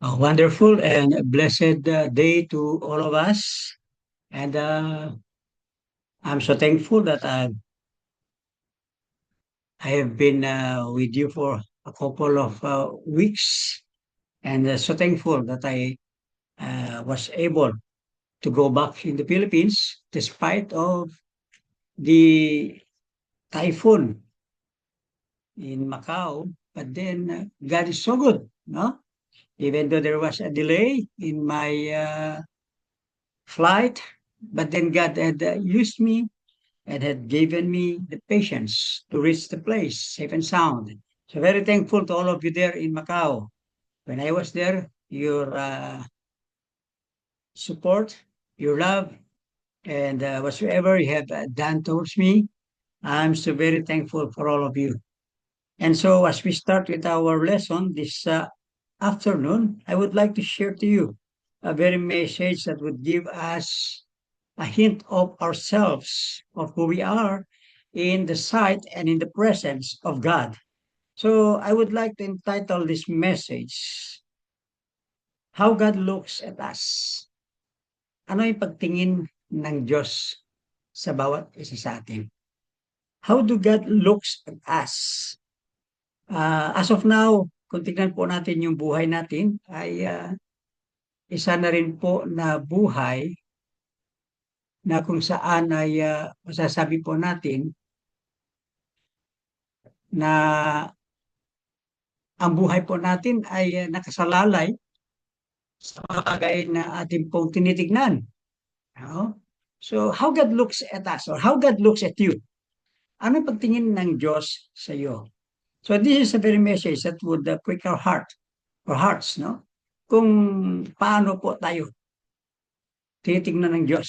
A wonderful and blessed day to all of us. And I'm so thankful that I have been with you for a couple of weeks. And so thankful that I was able to go back in the Philippines despite of the typhoon in Macau. But then God is so good, no? Even though there was a delay in my flight, but then God had used me and had given me the patience to reach the place safe and sound. So very thankful to all of you there in Macau. When I was there, your support, your love, and whatsoever you have done towards me, I'm so very thankful for all of you. And so as we start with our lesson this afternoon, I would like to share to you a very message that would give us a hint of ourselves, of who we are in the sight and in the presence of God. So I would like to entitle this message, How God Looks at Us. Ano yung pagtingin ng Diyos sa bawat isa sa atin? How do God looks at us? As of now, kung tignan po natin yung buhay natin, ay isa na rin po na buhay na kung saan ay masasabi po natin na ang buhay po natin ay nakasalalay sa mga bagay na ating pong tinitignan. No? So, how God looks at us or how God looks at you? Ano pagtingin ng Diyos sa iyo? So, this is a very message that would prick our heart or hearts, no? Kung paano po tayo tinitignan ng Diyos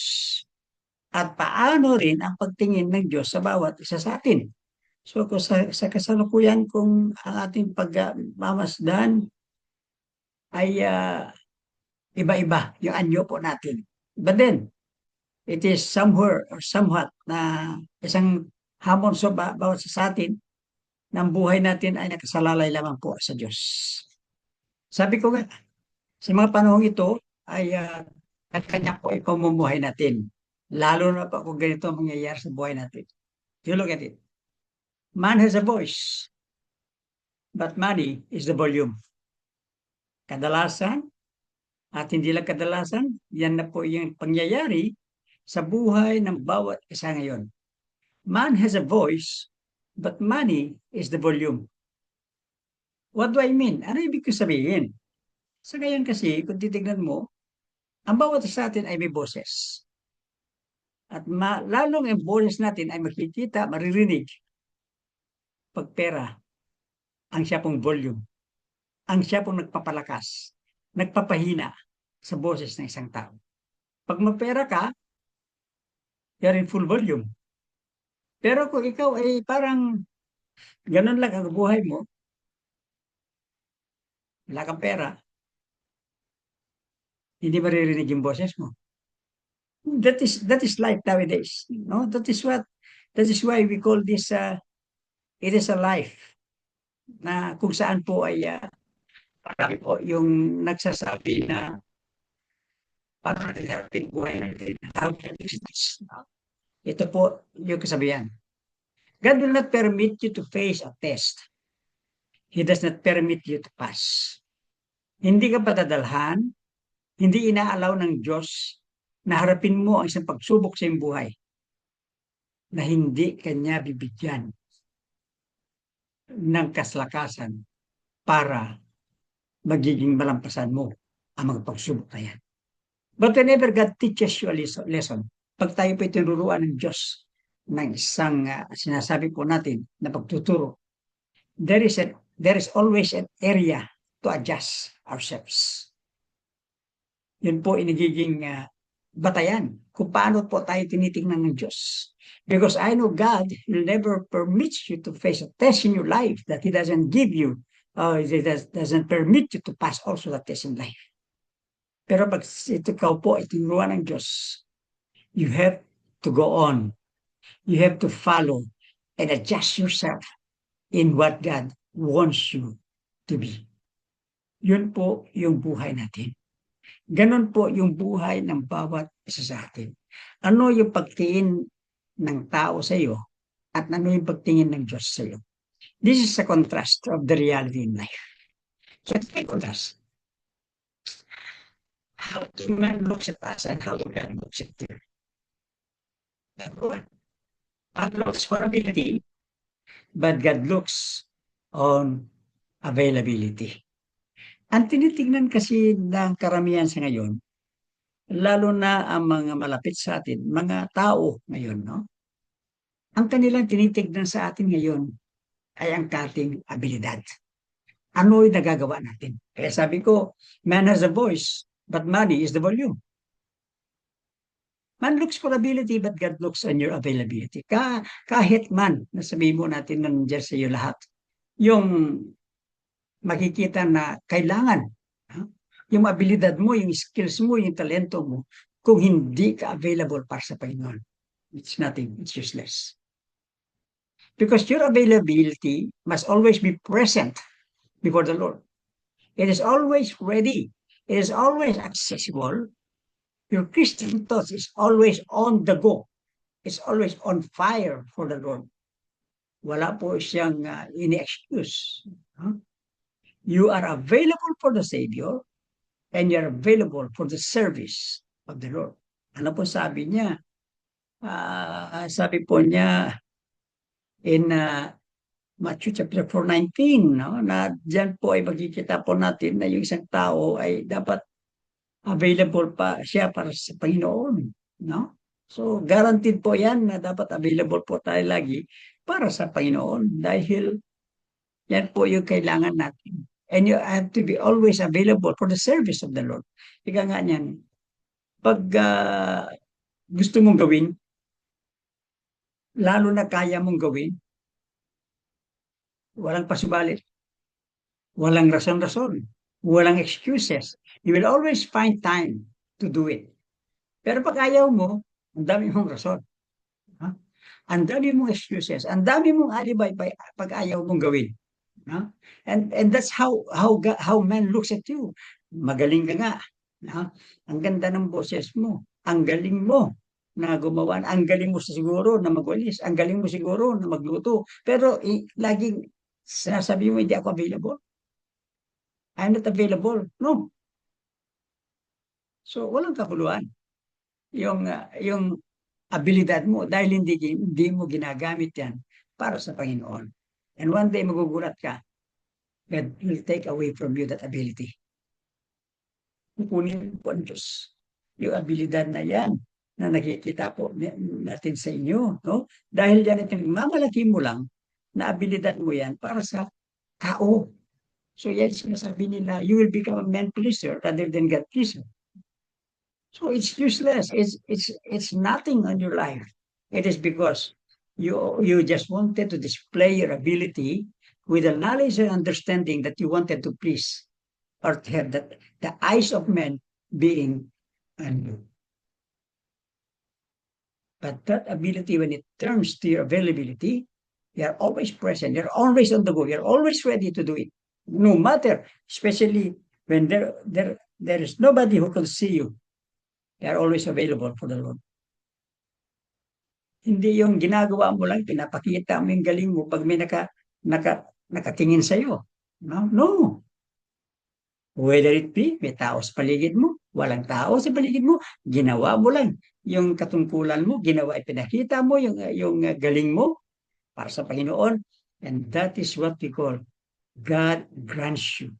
at paano rin ang pagtingin ng Diyos sa bawat isa sa atin. So, kung sa kasalukuyan, kung ang ating pagmamasdan ay iba-iba yung anyo po natin. But then, it is somewhere or somewhat na isang hamon sa bawat sa atin ng buhay natin ay nakasalalay lamang po sa Diyos. Sabi ko nga, sa mga panahong ito ay kanya po ay pamumuhay natin. Lalo na po kung ganito ang mangyayari sa buhay natin. You look at it. Man has a voice, but money is the volume. Kadalasan, at hindi lang kadalasan, yan na po yung pangyayari sa buhay ng bawat isa ngayon. Man has a voice, but money is the volume. What do I mean? Ano ibig ko sabihin? Sa ngayon kasi, kung titignan mo, ang bawat isa natin ay may boses. At lalong ang boses natin ay makikita, maririnig pag pera ang siya pong volume. Ang siya pong nagpapalakas, nagpapahina sa boses ng isang tao. Pag mapera ka, you're in full volume. Pero kung ikaw ay parang ganun lang ang buhay mo, wala kang pera, hindi maririnig yung boses mo. That is life nowadays. No, that is why we call this it is a life na kung saan po ay parang po yung nagsasabi na paano natin harapin buhay natin. How can we do this? Ito po yung kasabihan. God will not permit you to face a test. He does not permit you to pass. Hindi ka patadalhan, hindi inaalaw ng Diyos na harapin mo ang isang pagsubok sa iyong buhay na hindi kanya bibigyan ng kaslakasan para magiging malampasan mo ang mga pagsubok na yan. But whenever God teaches you a lesson, pag tayo po tinuruan ng Diyos ng isang sinasabi po natin na pagtuturo, there is always an area to adjust ourselves. Yun po inigiging batayan kung paano po tayo tinitingnan ng Diyos. Because I know God will never permit you to face a test in your life that He doesn't give you, He doesn't permit you to pass also that test in life. Pero pag ikaw po ay tinuruan ng Diyos, you have to go on. You have to follow and adjust yourself in what God wants you to be. Yun po yung buhay natin. Ganon po yung buhay ng bawat isa sa atin. Ano yung pagtingin ng tao sa iyo at ano yung pagtingin ng Diyos sa iyo. This is a contrast of the reality in life. So it's a contrast. How the man looks at us and how God looks at you. God looks for ability, but God looks on availability. Ang tinitingnan kasi ng karamihan sa ngayon, lalo na ang mga malapit sa atin, mga tao ngayon, no? Ang kanilang tinitignan sa atin ngayon ay ang ating abilidad. Ano yung nagagawa natin? Kaya sabi ko, man has a voice, but money is the volume. Man looks for ability, but God looks on your availability. Kahit man, nasabihin mo natin na nandiyan sa iyo lahat, yung makikita na kailangan, yung abilidad mo, yung skills mo, yung talento mo, kung hindi ka available para sa Panginoon, it's nothing, it's useless. Because your availability must always be present before the Lord. It is always ready. It is always accessible. Your Christian thought is always on the go. It's always on fire for the Lord. Wala po siyang ini-excuse. Huh? You are available for the Savior and you're available for the service of the Lord. Ano po sabi niya? Sabi po niya in Matthew chapter 4:19, no? Na diyan po ay magkikita po natin na yung isang tao ay dapat available pa siya para sa Panginoon, no? So guaranteed po 'yan na dapat available po tayo lagi para sa Panginoon dahil yan po yung kailangan natin. And you have to be always available for the service of the Lord. Ika nga niyan, pag gusto mong gawin, lalo na kaya mong gawin, walang pasubalit, walang rason-rason, walang excuses. You will always find time to do it. Pero pag ayaw mo, ang dami mong rason. Ha? Ang dami mong excuses, ang dami mong alibay pag ayaw mong gawin. Ha? And that's how man looks at you. Magaling ka nga. Ha? Ang ganda ng boses mo. Ang galing mo na gumawa. Ang galing mo siguro na magwalis. Ang galing mo siguro na magluto. Pero laging sasabi mo, hindi ako available. I'm not available. No. So, walang kapuluan. Yung abilidad mo dahil hindi mo ginagamit yan para sa Panginoon. And one day magugulat ka, God will take away from you that ability. Kukunin po ang Diyos yung abilidad na yan na nakikita po natin sa inyo. No? Dahil yan ito, mamalaki mo lang na abilidad mo yan para sa tao. So yan sinasabi nila, you will become a man pleaser rather than God pleaser. So it's useless. It's nothing on your life. It is because you just wanted to display your ability with the knowledge and understanding that you wanted to please or to have that the eyes of men being on you. But that ability, when it turns to your availability, you're always present. You're always on the go. You're always ready to do it, no matter. Especially when there is nobody who can see you. They are always available for the Lord. Hindi yung ginagawa mo lang, pinapakita mo yung galing mo pag may nakatingin sa'yo. No? No. Whether it be, may tao sa paligid mo, walang tao sa paligid mo, ginawa mo lang. Yung katungkulan mo, ginawa, ipinakita mo yung galing mo para sa Panginoon. And that is what we call God grants you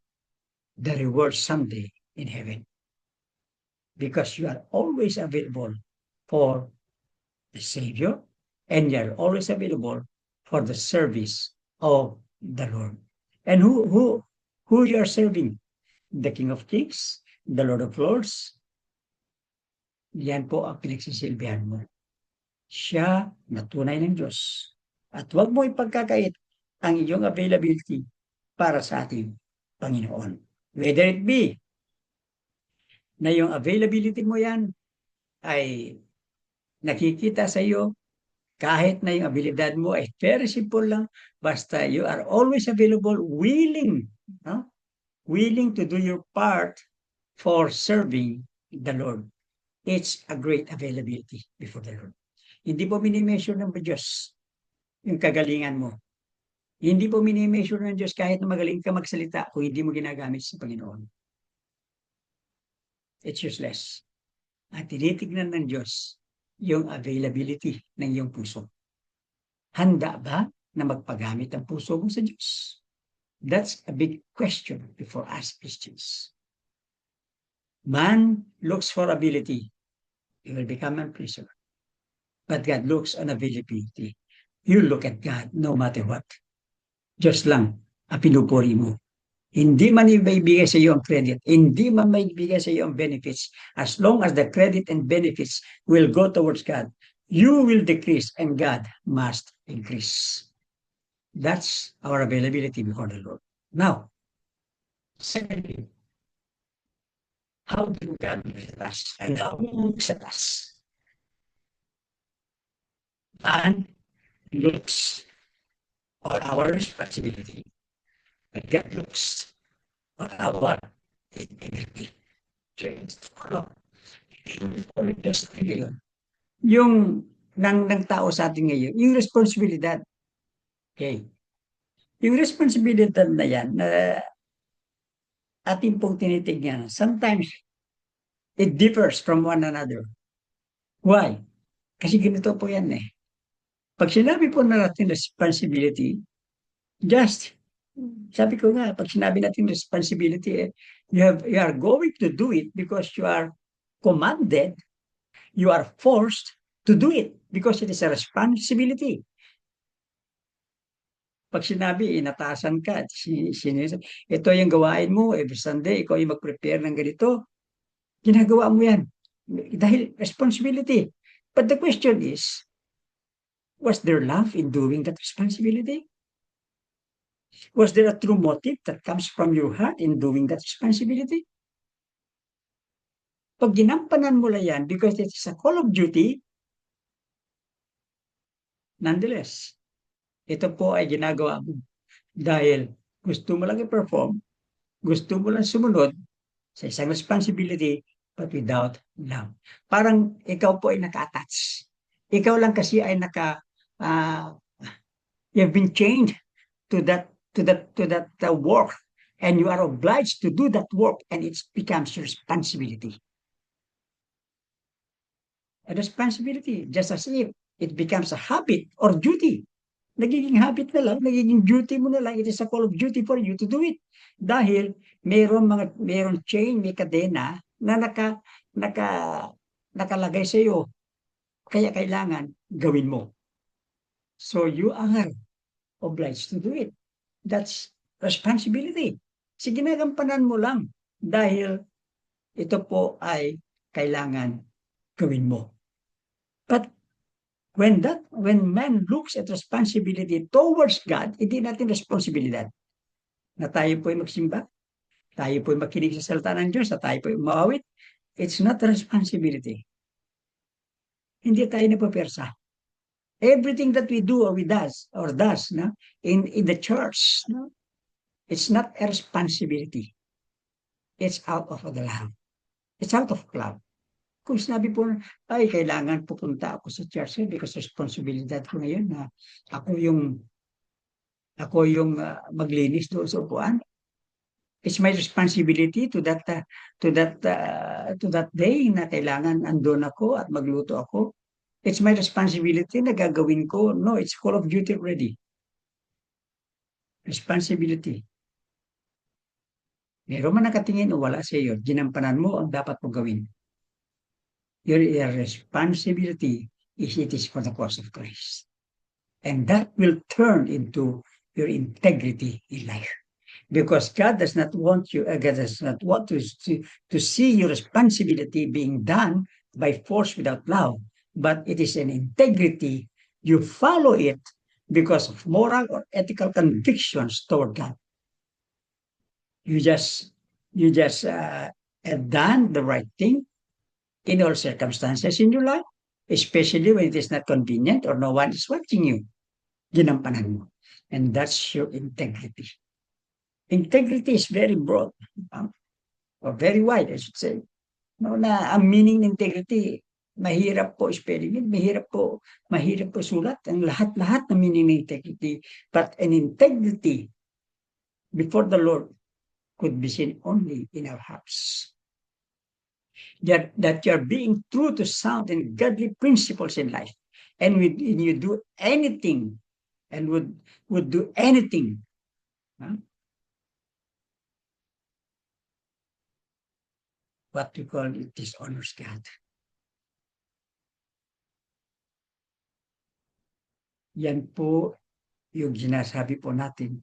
the reward someday in heaven. Because you are always available for the Savior and you are always available for the service of the Lord. And who you are serving? The King of Kings, the Lord of Lords. Yan po ang pinagsisilbihan mo. Siya na tunay ng Diyos. At huwag mo ipagkakait ang iyong availability para sa ating Panginoon. Whether it be na yung availability mo yan ay nakikita sa iyo kahit na yung abilidad mo ay very simple lang, basta you are always available, willing, no? willing to do your part for serving the Lord. It's a great availability before the Lord. Hindi po minimeasure ng Diyos yung kagalingan mo. Hindi po minimeasure ng Diyos kahit na magaling ka magsalita kung hindi mo ginagamit sa Panginoon. It's useless. At tinitignan ng Diyos yung availability ng iyong puso. Handa ba na magpagamit ang puso mo sa Diyos? That's a big question before us Christians. Man looks for ability. He will become a prisoner. But God looks on availability. You look at God no matter what. Diyos lang ang pinupuri mo. Hindi man ibibigay sa iyo ang credit, hindi man maibigay sa iyo ang benefits, as long as the credit and benefits will go towards God, you will decrease and God must increase. That's our availability before the Lord. Now, secondly, how do God visit us and how He set us? Man looks on our responsibility, but God looks on our integrity. Yung ng tao sa atin ngayon, yung responsibilidad. Okay. Yung responsibilidad na yan, na ating pong tinitignan, sometimes it differs from one another. Why? Kasi ganito po yan eh. Pag sinabi po na natin responsibility, just, sabi ko nga, pag sinabi natin responsibility, you are going to do it because you are commanded, you are forced to do it because it is a responsibility. Pag sinabi, inatasan ka, ito yung gawain mo, every Sunday, ikaw yung mag-prepare ng ganito, ginagawa mo yan. Dahil responsibility. But the question is, was there love in doing that responsibility? Was there a true motive that comes from your heart in doing that responsibility? Pag ginampanan mo lang yan because it's a call of duty, nonetheless, ito po ay ginagawa mo dahil gusto mo lang i-perform, gusto mo lang sumunod sa isang responsibility but without love. Parang ikaw po ay naka-attach. Ikaw lang kasi ay you've been chained to that work and you are obliged to do that work and it becomes your responsibility. A responsibility, just as if it becomes a habit or duty. Nagiging habit na lang, nagiging duty mo na lang, it is a call of duty for you to do it. Dahil mayroon chain, may kadena na nakalagay sa iyo. Kaya kailangan gawin mo. So you are obliged to do it. That's responsibility. Sige, ginagampanan mo lang dahil ito po ay kailangan gawin mo. But when man looks at responsibility towards God, hindi natin responsibilidad. Na tayo po ay magsimba, tayo po ay makinig sa salita ng Diyos, na tayo po ay umawit. It's not a responsibility. Hindi tayo napapersa. Everything that we do or does no, in the church, no, it's not a responsibility. It's out of the love. It's out of love. Kung sinabi po, ay, kailangan pupunta ako sa church because responsibilidad ko ngayon na ako yung maglinis doon sa upuan. It's my responsibility to that day na kailangan andun ako at magluto ako. It's my responsibility na gagawin ko. No, it's call of duty already. Responsibility. Meron man nakatingin o wala sa iyo, ginampanan mo ang dapat mo gawin. Your responsibility it is for the cause of Christ. And that will turn into your integrity in life. Because God does not want you, God does not want to see your responsibility being done by force without love, but it is an integrity. You follow it because of moral or ethical convictions toward God. You just have done the right thing in all circumstances in your life, especially when it is not convenient or no one is watching you. Ginampanan mo. And that's your integrity. Integrity is very broad, or very wide, I should say. No, na ang meaning ng integrity, mahirap po spelling it, mahirap po sulat, ang lahat-lahat ng meaning ng integrity. But an integrity before the Lord could be seen only in our hearts. That you're being true to sound and godly principles in life. And when you do anything and would do anything, what we call it dishonors God. Yan po yung sinasabi po natin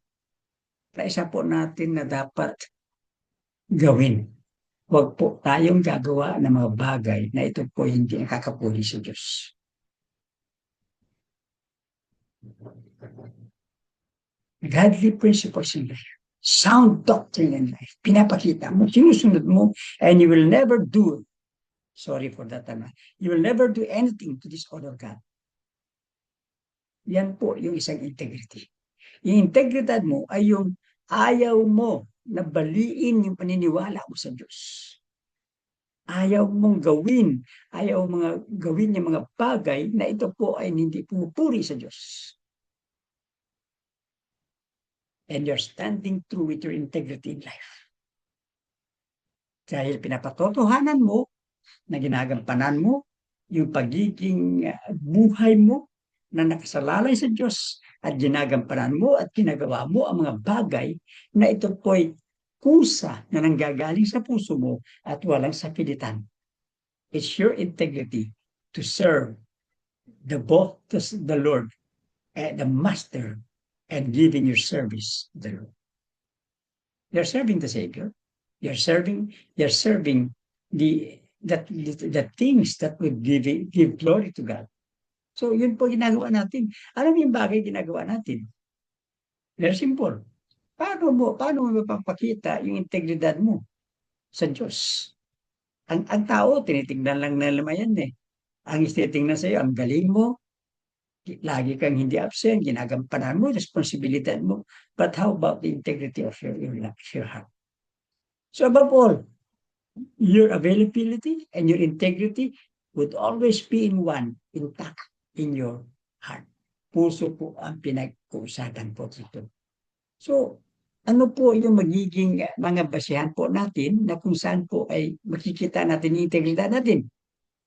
na isa po natin na dapat gawin. Huwag po tayong gagawa ng mga bagay na ito po hindi nakakapuli sa Diyos. Godly principles in life. Sound doctrine in life. Pinapakita mo, sinusunod mo, and you will never do, sorry for that, you will never do anything to dishonor God. Yan po yung isang integrity. Yung integridad mo ay yung ayaw mo na baliin yung paniniwala mo sa Diyos. Ayaw mong gawin yung mga bagay na ito po ay hindi pumupuri sa Diyos. And you're standing true with your integrity in life. Dahil pinapatotohanan mo na ginagampanan mo yung pagiging buhay mo na nakasalalay sa Diyos at ginagampanan mo at ginagawa mo ang mga bagay na ito po'y kusa na nanggagaling sa puso mo at walang sapilitan. It's your integrity to serve both the Lord and the Master and giving your service to the Lord. You're serving the Savior. You're serving the things that would give glory to God. So, yun po ginagawa natin. Alam yung bagay ginagawa natin? Very simple. Paano mo mapapakita yung integridad mo sa Diyos? Ang tao, tinitingnan lang nila yan eh. Ang tinitingnan sa'yo, ang galing mo, lagi kang hindi absent, ginagampanan mo, responsibilidad mo. But how about the integrity of your heart? So above all, your availability and your integrity would always be intact in your heart. Puso po ang pinag-uusapan po dito. So, ano po yung magiging mga basihan po natin na kung saan po ay makikita natin yung integridad natin?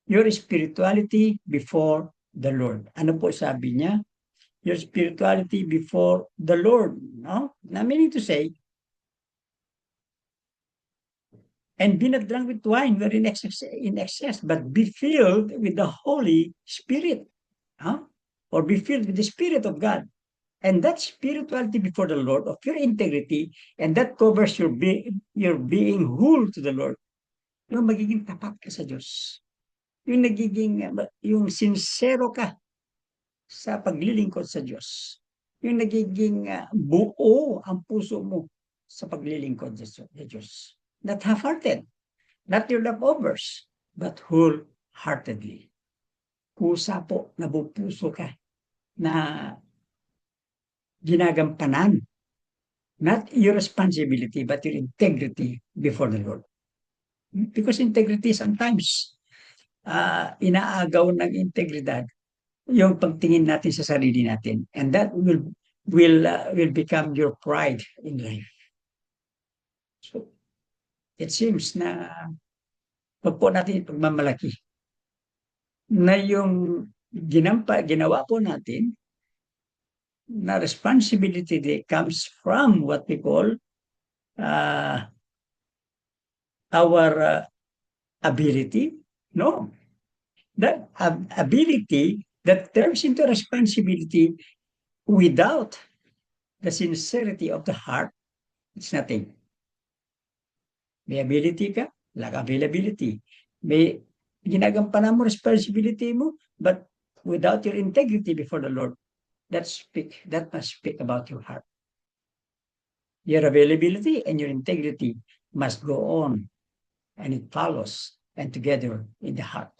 Your spirituality before the Lord. Ano po sabi niya? Your spirituality before the Lord. No? Na meaning to say, and be not drunk with wine wherein in excess, but be filled with the Holy Spirit. Or be filled with the Spirit of God. And that spirituality before the Lord of your integrity, and that covers your being whole to the Lord. Yung magiging tapat ka sa Diyos. Yung sincero ka sa paglilingkod sa Diyos. Yung nagiging buo ang puso mo sa paglilingkod sa Diyos. Not half-hearted, not your leftovers, but wholeheartedly. Kusa po, nabupuso ka na ginagampanan. Not your responsibility, but your integrity before the Lord. Because integrity sometimes, inaagaw ng integridad yung pagtingin natin sa sarili natin. And that will become your pride in life. So, it seems na pag po natin pagmamalaki na yung ginawa po natin na responsibility that comes from what we call our ability. No. That ability that turns into responsibility without the sincerity of the heart, it's nothing. May ability ka, lack availability. May ginagampanan mo responsibility mo, but without your integrity before the Lord, that must speak about your heart. Your availability and your integrity must go on, and it follows, and together in the heart.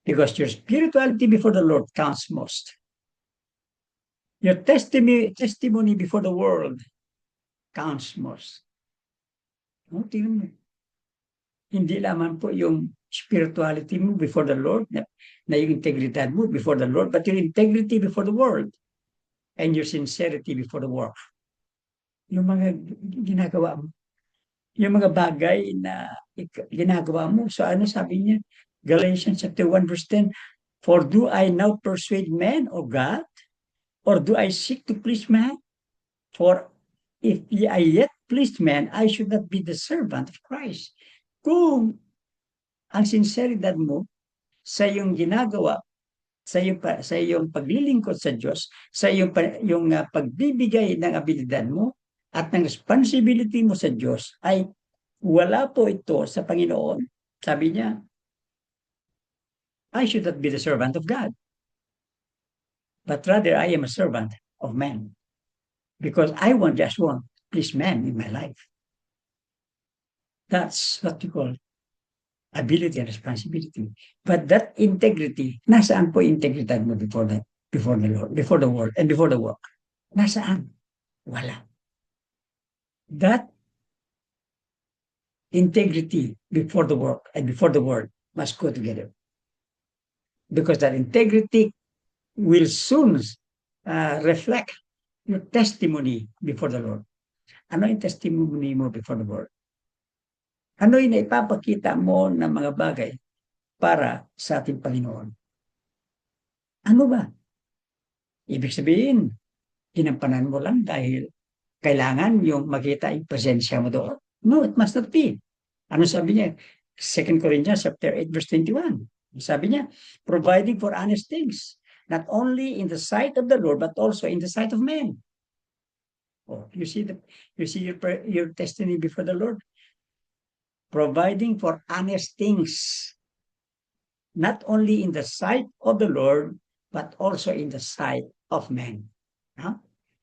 Because your spirituality before the Lord counts most. Your testimony before the world counts most? No, tingnan mo. Hindi lamang po yung spirituality mo before the Lord, na yung integridad mo before the Lord, but your integrity before the world and your sincerity before the work. Yung mga ginagawa mo, yung mga bagay na ginagawa mo. So ano sabi niya? Galatians chapter 1 verse 10, for do I now persuade men or God? Or do I seek to please man? For if I yet please man, I should not be the servant of Christ. Kung ang sinseridad mo sa iyong ginagawa, sa iyong paglilingkod sa Diyos, sa yung pagbibigay ng abilidad mo at ng responsibility mo sa Diyos ay wala po ito sa Panginoon. Sabi niya, I should not be the servant of God, but rather I am a servant of man. Because I just want please man in my life. That's what we call ability and responsibility. But that integrity, nasaan po integridad mo before the Lord, before the world, and before the work? Nasaan? Wala. That integrity before the work and before the world must go together. Because that integrity will soon reflect your testimony before the Lord. Ano yung testimony mo before the Lord? Ano yung naipapakita mo ng mga bagay para sa ating Panginoon? Ano ba? Ibig sabihin, ginampanan mo lang dahil kailangan yung makita yung presensya mo doon. No, it must not be. Ano sabi niya? 2 Corinthians chapter 8 verse 21. Sabi niya, providing for honest things, not only in the sight of the Lord, but also in the sight of men. Oh, you see your destiny before the Lord? Providing for honest things, not only in the sight of the Lord, but also in the sight of men. Huh?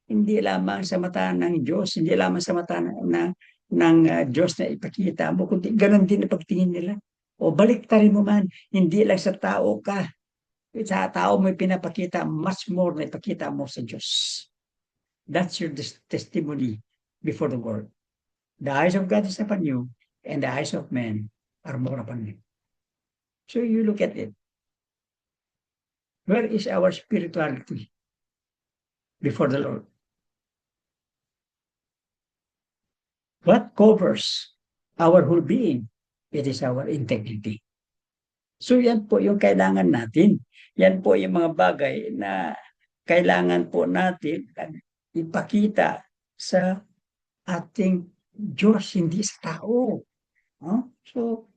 Hindi lamang sa mata ng Diyos, hindi lamang sa mata ng Diyos na ipakita mo, kundi ganun din ang pagtingin nila. O baliktarin mo man, hindi lang sa tao ka. Sa tao mo pinapakita, much more na ipakita mo sa Diyos. That's your testimony before the world. The eyes of God is upon you, and the eyes of men are more upon you. So you look at it. Where is our spirituality before the Lord? What covers our whole being? It is our integrity. So yan po yung kailangan natin. Yan po yung mga bagay na kailangan po natin ipakita sa ating Diyos, hindi sa tao. So,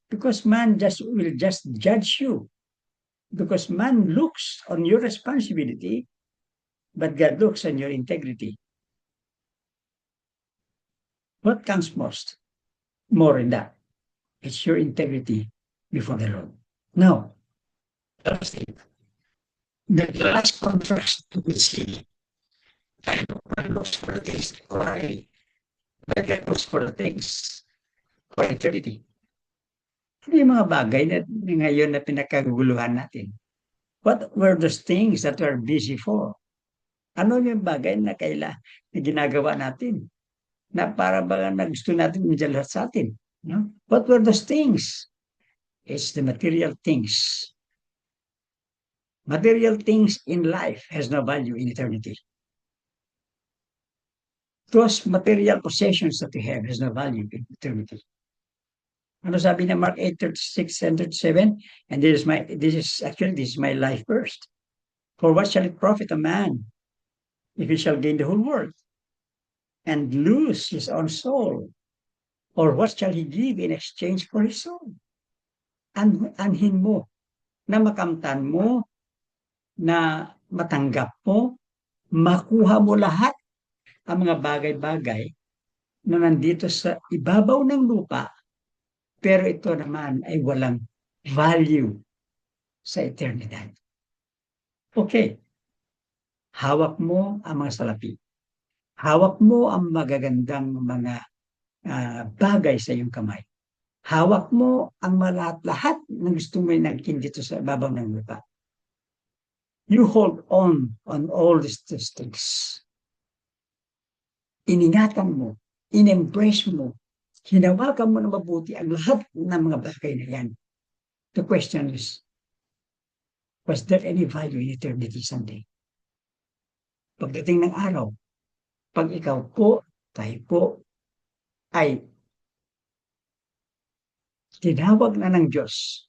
because man will just judge you. Because man looks on your responsibility, but God looks on your integrity. What comes most? More in that. It's your integrity before the Lord. Now, the last contrast to we see, I don't looks for things for a, but God looks for things for eternity. Ano yung mga bagay na ngayon na pinakaguguluhan natin? What were those things that we're busy for? Ano yung bagay na na ginagawa natin? Na para ba na gusto natin lahat sa atin? No? What were those things? It's the material things. Material things in life has no value in eternity. Those material possessions that we have has no value in eternity. Ano sabi na Mark 8:36 and 37? And this is my life verse. For what shall it profit a man if he shall gain the whole world and lose his own soul? Or what shall he give in exchange for his soul? Anhin mo, na makamtan mo, na matanggap mo, makuha mo lahat ang mga bagay-bagay na nandito sa ibabaw ng lupa, pero ito naman ay walang value sa eternidad. Okay, hawak mo ang mga salapi. Hawak mo ang magagandang mga bagay sa iyong kamay. Hawak mo ang lahat ng gusto mo naging dito sa ibabaw ng lupa. You hold on all these things. iningatan mo, in-embrace mo, hinawakan mo na mabuti ang lahat ng mga bagay na yan. The question is, was there any value in eternity someday? Pagdating ng araw, pag ikaw po, tayo po, ay tinawag na ng Diyos,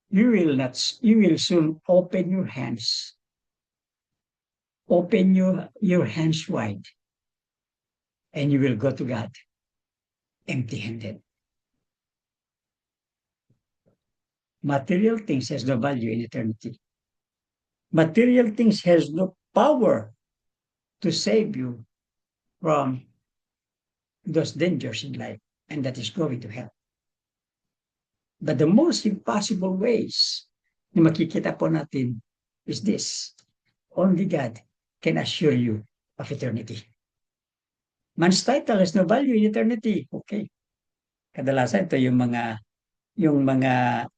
you will soon open your hands, open your hands wide, and you will go to God empty-handed. Material things has no value in eternity. Material things has no power to save you from those dangers in life, and that is going to hell. But the most impossible ways na makikita po natin is this. Only God can assure you of eternity. Man's title has no value in eternity. Okay. Kadalasan ito yung mga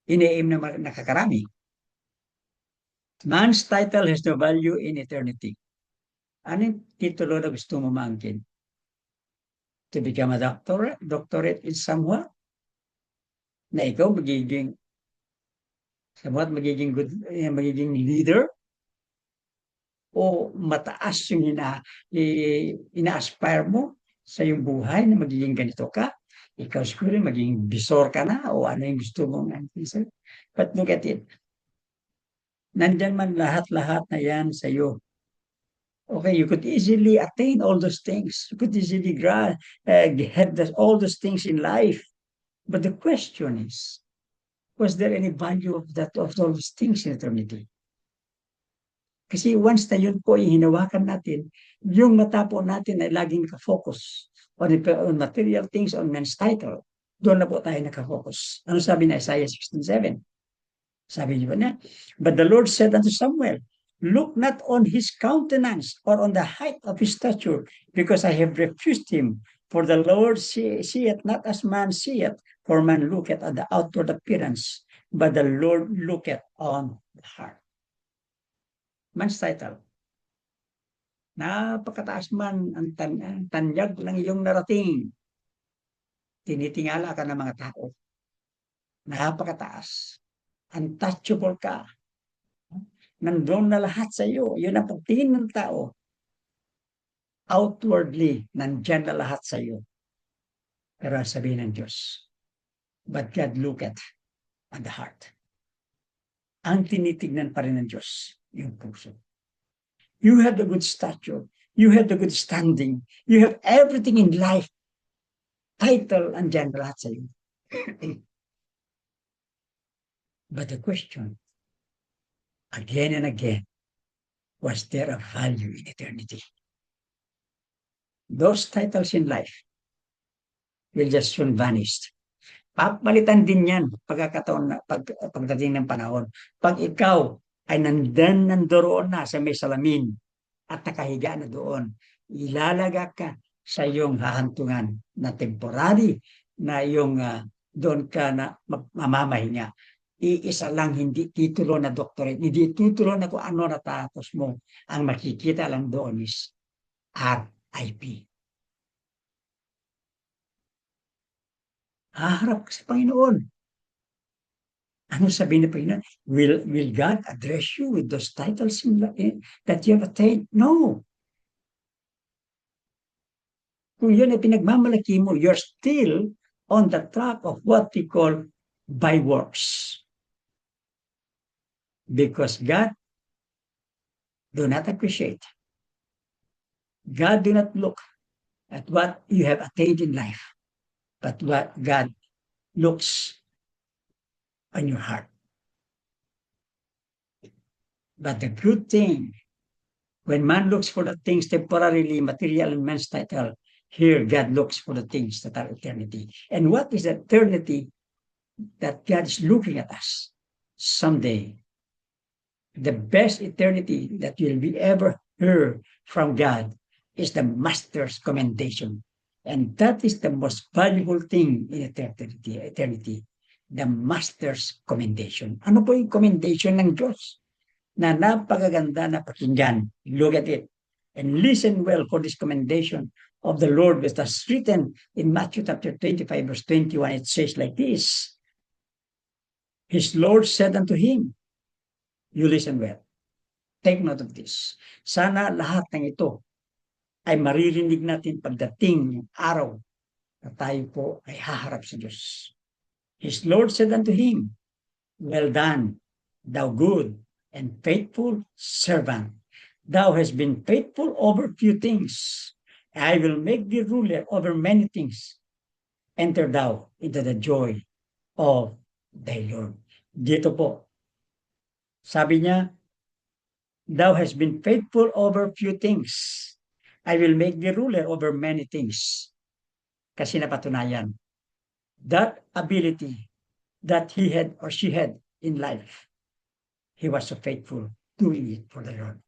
ine-aim na nakakarami. Man's title has no value in eternity. Anong titulo na gusto mo maangkin? To become a doctorate in somewhat? Na ikaw magiging magiging leader? O mataas yung ina-aspire mo sa iyong buhay na magiging ganito ka? Ikaw siguro magiging bisor ka na o ano yung gusto mong answer? But look at it. Nandyan man lahat-lahat na yan sa iyo. Okay, you could easily attain all those things. You could easily have all those things in life. But the question is, was there any value of those things in eternity? Kasi once na yun po hinawakan natin, yung mata po natin ay laging nakafocus on material things, on man's title. Doon na po tayo nakafocus. Ano sabi na Isaiah 16:7? Sabi niyo ba na? But the Lord said unto Samuel, look not on his countenance or on the height of his stature, because I have refused him. For the Lord seeth not as man seeth, for man looketh at the outward appearance, but the Lord looketh on the heart. Man's title. Napakataas man ang tanyag ng iyong narating. Tinitingala ka ng mga tao. Napakataas. Untouchable ka. Nandun na lahat sa iyo. Yun ang pagtingin ng tao. Outwardly, nandyan na lahat sa iyo. Pero sabihin ng Diyos, but God looketh at the heart. Ang tinitignan pa rin ng Diyos, yung puso. You have the good stature. You have the good standing. You have everything in life. Title, andyan lahat sa iyo. But the question, again and again, was there a value in eternity? Those titles in life will just soon vanish. Papalitan din yan pagdating ng panahon. Pag ikaw ay nandoon na sa may salamin at nakahiga na doon, ilalaga ka sa iyong hahantungan na temporary na iyong doon ka na mamamahinga. Iisa lang, hindi titulo na doctorate, hindi titulo na kung ano natapos mo. Ang makikita lang doon is RIP. Haharap ka sa Panginoon. Ano sabihin ng Panginoon? Will God address you with those titles that you have attained? No. Kung yun ay pinagmamalaki mo, you're still on the track of what we call by works. Because God do not appreciate. God do not look at what you have attained in life, but what God looks on your heart. But the good thing, when man looks for the things temporarily, material, and man's title, here God looks for the things that are eternity. And what is eternity that God is looking at us? Someday, the best eternity that will be ever heard from God is the Master's commendation. And that is the most valuable thing in eternity. The Master's commendation. Ano po yung commendation ng Diyos? Na napakaganda na pakinggan. Look at it. And listen well for this commendation of the Lord, which is written in Matthew chapter 25, verse 21. It says like this, His Lord said unto him, you listen well, take note of this. Sana lahat ng ito ay maririnig natin pagdating ng araw na tayo po ay haharap sa Diyos. His Lord said unto him, well done, thou good and faithful servant. Thou hast been faithful over few things. I will make thee ruler over many things. Enter thou into the joy of thy Lord. Dito po, sabi niya, thou hast been faithful over few things. I will make thee ruler over many things. Kasi napatunayan, that ability that he had or she had in life, he was so faithful doing it for the Lord.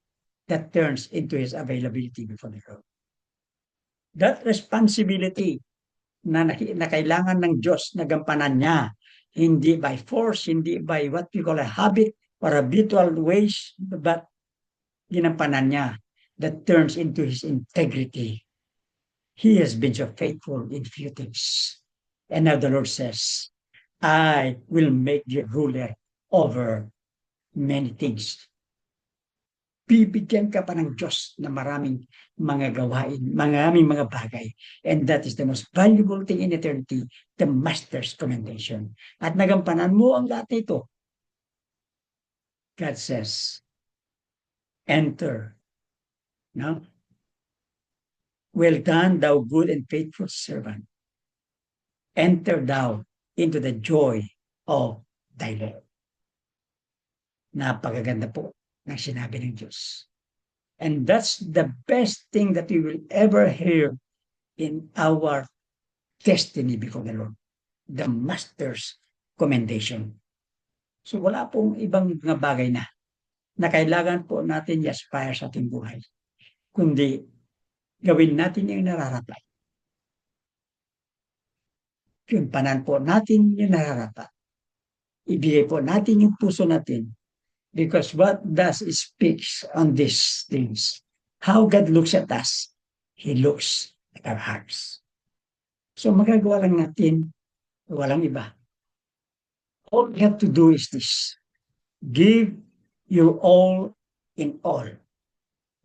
That turns into his availability before the Lord. That responsibility na kailangan ng Diyos na gampanan niya, hindi by force, hindi by what we call a habit or habitual ways, but ginampanan niya, that turns into his integrity. He has been so faithful in few things. And now the Lord says, I will make you ruler over many things. Bibigyan ka pa ng Diyos na maraming mga gawain, maraming mga bagay. And that is the most valuable thing in eternity, the Master's commendation. At nagampanan mo ang lahat nito. God says, enter. No? Well done, thou good and faithful servant. Enter thou into the joy of thy Lord. Napakaganda po ng sinabi ng Diyos. And that's the best thing that we will ever hear in our destiny before the Lord. The Master's commendation. So wala pong ibang mga bagay na kailangan po natin i-aspire sa ating buhay. Kundi gawin natin yung nararapat. Yung panan po natin yung nararapat. Ibigay po natin yung puso natin. Because what does it speaks on these things? How God looks at us, He looks at our hearts. So magagawa lang natin, walang iba. All we have to do is this. Give your all in all.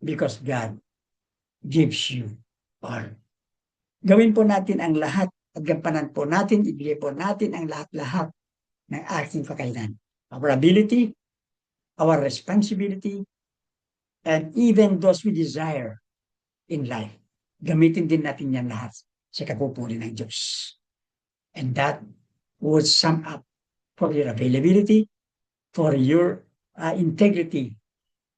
Because God gives you all. Gawin po natin ang lahat at gampanan po natin, ibigay po natin ang lahat-lahat ng ating kakailan. Our ability, our responsibility, and even those we desire in life. Gamitin din natin yan lahat sa kapupuri ng Diyos. And that would sum up for your availability, for your integrity,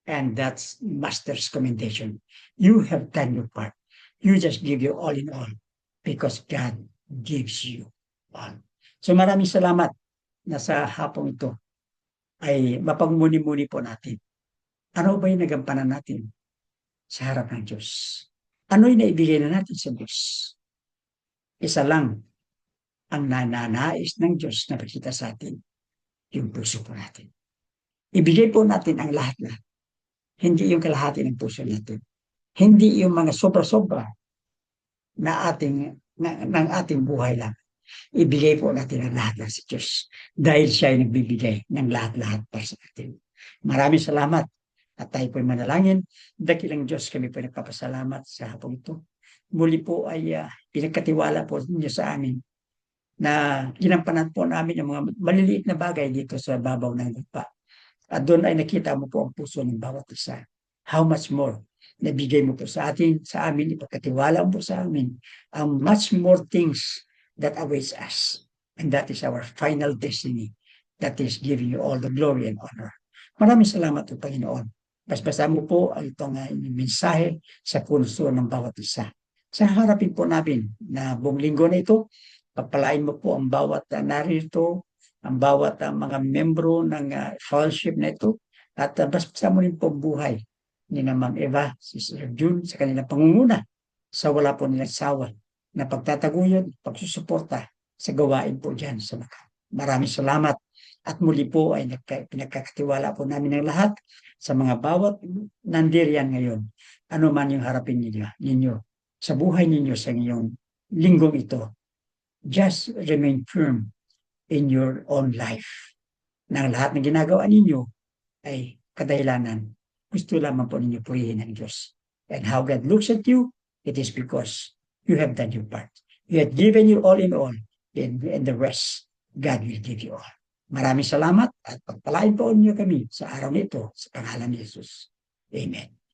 and that's Master's commendation. You have done your part. You just give your all in all because God gives you all. So maraming salamat na sa hapong ito ay mapagmuni-muni po natin. Ano ba yung nagampanan natin sa harap ng Diyos? Ano yung naibigay na natin sa Diyos? Isa lang ang nananais ng Diyos na pakita sa atin, yung puso po natin. Ibigay po natin ang lahat-lahat. Hindi yung kalahati ng puso natin. Hindi yung mga sobra-sobra na ng ating buhay lang. Ibigay po natin ang lahat-lahat sa Diyos dahil siya ay nagbibigay ng lahat-lahat para sa atin. Maraming salamat at tayo po'y manalangin. Dakilang Diyos, kami po nagpapasalamat sa hapong ito. Muli po ay pinagkatiwala po ninyo sa amin na ginampanan po namin yung mga maliliit na bagay dito sa babaw ng lupa. At doon ay nakita mo po ang puso ng bawat isa. How much more nabigay mo po sa amin, ipagkatiwala mo po sa amin ang much more things that awaits us. And that is our final destiny. That is giving you all the glory and honor. Maraming salamat po, Panginoon. Basbasa mo po ang itong mensahe sa puso ng bawat isa. Sa harapin po namin na buong linggo na ito, pagpalain mo po ang bawat narito, ang bawat mga membro ng fellowship na ito, at basbasa mo rin po buhay ni na Ma'am Eva, si Sir June, sa kanilang pangunguna sa wala po nilang sawa na pagtataguyod, pagsusuporta sa gawain po dyan sa Maraming salamat At muli po ay pinagkakatiwala po namin ng lahat sa mga bawat nandiriyan ngayon. Ano man yung harapin ninyo sa buhay ninyo sa ngayong linggong ito. Just remain firm in your own life. Na lahat ng ginagawa ninyo ay kadahilanan. Gusto lamang po ninyo purihin ng Diyos. And how God looks at you, it is because you have done your part. You have given your all in all, and the rest, God will give you all. Maraming salamat at pagpalain po niyo kami sa araw nito sa pangalan ni Jesus. Amen.